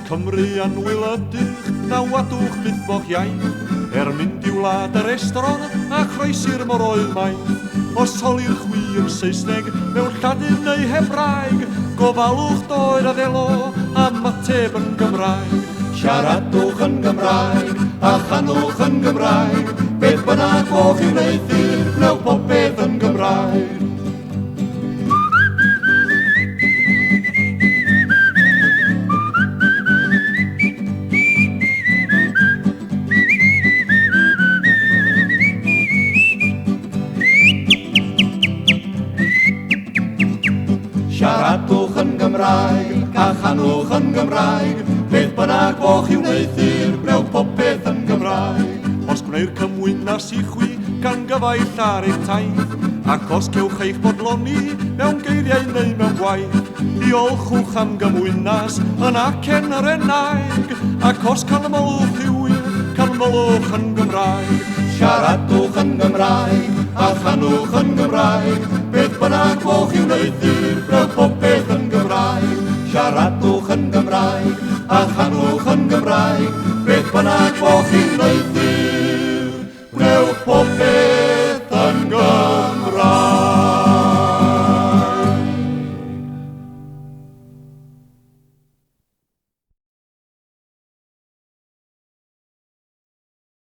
Cymru anwylydig na wadwch byth mo'ch iaith mynd i wlad y restron a chroesi'r mor oedd maith. Os holi'r chwi yn Saesneg mewn Lladin neu Hebraeg, gofalwch doed a ddelo a mateb yn Gymraeg. Siaradwch yn Gymraeg a chanwch yn Gymraeg, beth bynnag o'ch i'w neithi'r gwnewch popeth yn Gymraeg. Siaradwch yn Gymraeg a chanwch yn Gymraeg, beth bynnag o'ch i'w neithi'r gwnewch popeth yn Gymraeg. Os gwneir cymwynas i chwi gan gyfaill ar eich taith, ac os gewch eich bodloni mewn geiriau neu mewn gwaith, diolchwch am gymwynas yn acen yr enaig, ac os canmolwch i wir, canmolwch yn Gymraeg. Siaradwch yn Gymraeg a chanwch yn Gymraeg, beth bynnag o'ch i'w neithi'r gwnewch popeth yn Gymraeg. Siaradwch yn Gymraeg a chanwch yn Gymraeg, beth bynnag o'ch i'w neithi'r